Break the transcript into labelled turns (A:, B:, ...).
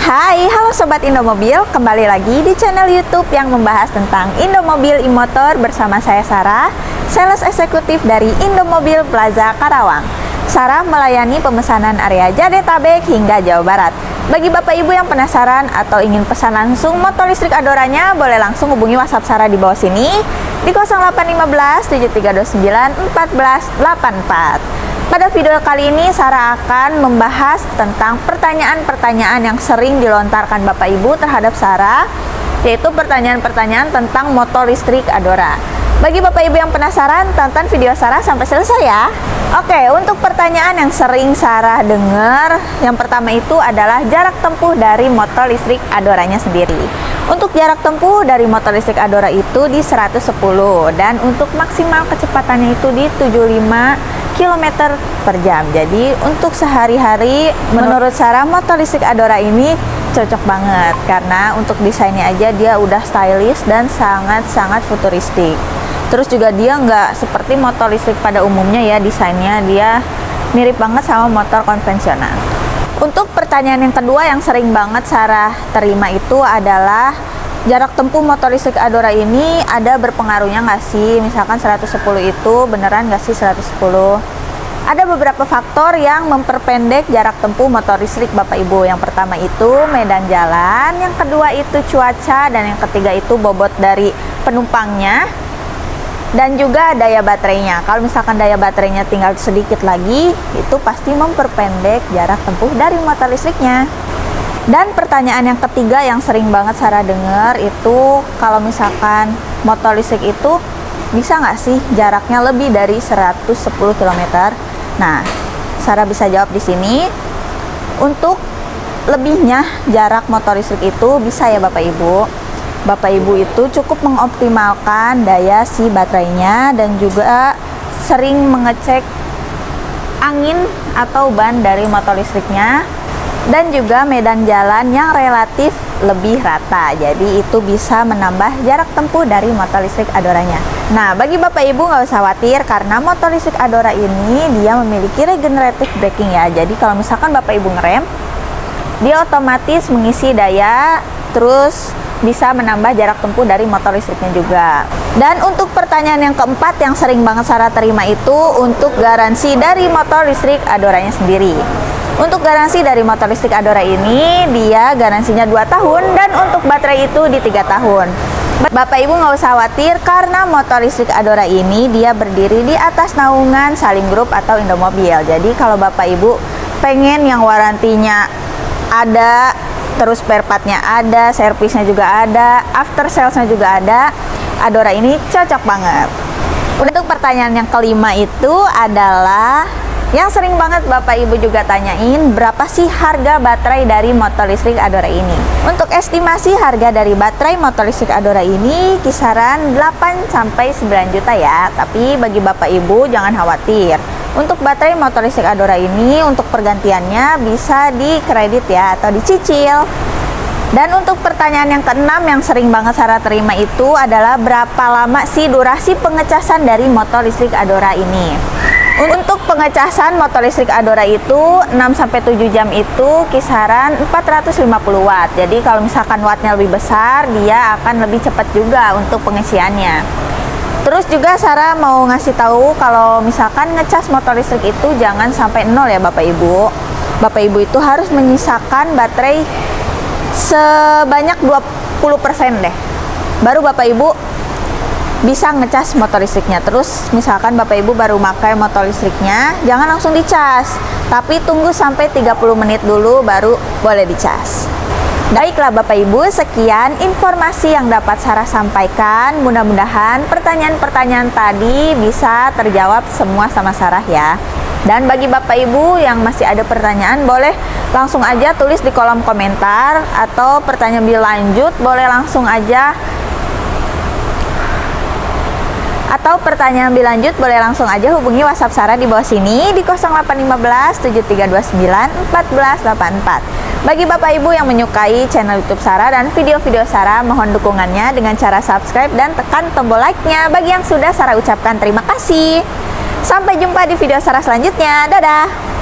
A: Hai, halo Sobat Indomobil, kembali lagi di channel YouTube yang membahas tentang Indomobil e-motor bersama saya Sarah, sales eksekutif dari Indomobil Plaza Karawang. Sarah melayani pemesanan area Jabodetabek hingga Jawa Barat. Bagi Bapak Ibu yang penasaran atau ingin pesan langsung motor listrik Adoranya, boleh langsung hubungi WhatsApp Sarah di bawah sini di 0815 7329 1484. Pada video kali ini Sarah akan membahas tentang pertanyaan-pertanyaan yang sering dilontarkan Bapak Ibu terhadap Sarah, yaitu pertanyaan-pertanyaan tentang motor listrik Adora. Bagi Bapak Ibu yang penasaran, tonton video Sarah sampai selesai ya. Oke, untuk pertanyaan yang sering Sarah dengar, yang pertama itu adalah jarak tempuh dari motor listrik Adoranya sendiri. Untuk jarak tempuh dari motor listrik Adora itu di 110 dan untuk maksimal kecepatannya itu di 75 km per jam. Jadi untuk sehari-hari menurut Sarah motor listrik Adora ini cocok banget karena untuk desainnya aja dia udah stylish dan sangat-sangat futuristik. Terus juga dia nggak seperti motor listrik pada umumnya ya, desainnya dia mirip banget sama motor konvensional. Untuk pertanyaan yang kedua yang sering banget Sarah terima itu adalah jarak tempuh motor listrik Adora ini ada berpengaruhnya nggak sih? Misalkan 110 itu beneran nggak sih 110? Ada beberapa faktor yang memperpendek jarak tempuh motor listrik Bapak Ibu. Yang pertama itu medan jalan, yang kedua itu cuaca, dan yang ketiga itu bobot dari penumpangnya, dan juga daya baterainya. Kalau misalkan daya baterainya tinggal sedikit lagi, itu pasti memperpendek jarak tempuh dari motor listriknya. Dan pertanyaan yang ketiga yang sering banget Sarah dengar itu, kalau misalkan motor listrik itu bisa nggak sih jaraknya lebih dari 110 km? Nah, Sarah bisa jawab di sini. Untuk lebihnya jarak motor listrik itu bisa ya Bapak Ibu. Bapak Ibu itu cukup mengoptimalkan daya si baterainya dan juga sering mengecek angin atau ban dari motor listriknya, dan juga medan jalan yang relatif lebih rata. Jadi itu bisa menambah jarak tempuh dari motor listrik Adoranya. Nah, bagi Bapak Ibu nggak usah khawatir karena motor listrik Adora ini dia memiliki regenerative braking ya. Jadi kalau misalkan Bapak Ibu ngerem, dia otomatis mengisi daya, terus bisa menambah jarak tempuh dari motor listriknya juga. Dan untuk pertanyaan yang keempat yang sering banget Sarah terima itu untuk garansi dari motor listrik Adoranya sendiri. Untuk garansi dari motor listrik Adora ini, dia garansinya 2 tahun dan untuk baterai itu di 3 tahun. Bapak Ibu nggak usah khawatir karena motor listrik Adora ini dia berdiri di atas naungan Salim Group atau Indomobil. Jadi kalau Bapak Ibu pengen yang warantinya ada, terus spare partnya ada, servisnya juga ada, after salesnya juga ada, Adora ini cocok banget. Untuk pertanyaan yang kelima itu adalah yang sering banget Bapak Ibu juga tanyain, berapa sih harga baterai dari motor listrik Adora ini? Untuk estimasi harga dari baterai motor listrik Adora ini kisaran 8-9 juta ya. Tapi bagi Bapak Ibu jangan khawatir. Untuk baterai motor listrik Adora ini untuk pergantiannya bisa dikredit ya atau dicicil. Dan untuk pertanyaan yang keenam yang sering banget Sarah terima itu adalah berapa lama sih durasi pengecasan dari motor listrik Adora ini? Untuk pengecasan motor listrik Adora itu 6-7 jam itu kisaran 450 watt. Jadi kalau misalkan wattnya lebih besar, dia akan lebih cepat juga untuk pengisiannya. Terus juga Sarah mau ngasih tahu kalau misalkan ngecas motor listrik itu jangan sampai 0 ya Bapak Ibu. Bapak Ibu itu harus menyisakan baterai sebanyak 20% deh. Baru Bapak Ibu bisa ngecas motor listriknya. Terus misalkan Bapak Ibu baru pakai motor listriknya, jangan langsung dicas, tapi tunggu sampai 30 menit dulu baru boleh dicas. Baiklah Bapak Ibu, sekian informasi yang dapat Sarah sampaikan. Mudah-mudahan pertanyaan-pertanyaan tadi bisa terjawab semua sama Sarah ya. Dan bagi Bapak Ibu yang masih ada pertanyaan, boleh langsung aja tulis di kolom komentar, atau pertanyaan lebih lanjut boleh langsung aja hubungi WhatsApp Sarah di bawah sini di 0815 7329 1484. Bagi Bapak Ibu yang menyukai channel YouTube Sarah dan video-video Sarah, mohon dukungannya dengan cara subscribe dan tekan tombol like-nya. Bagi yang sudah, Sarah ucapkan terima kasih. Sampai jumpa di video Sarah selanjutnya. Dadah!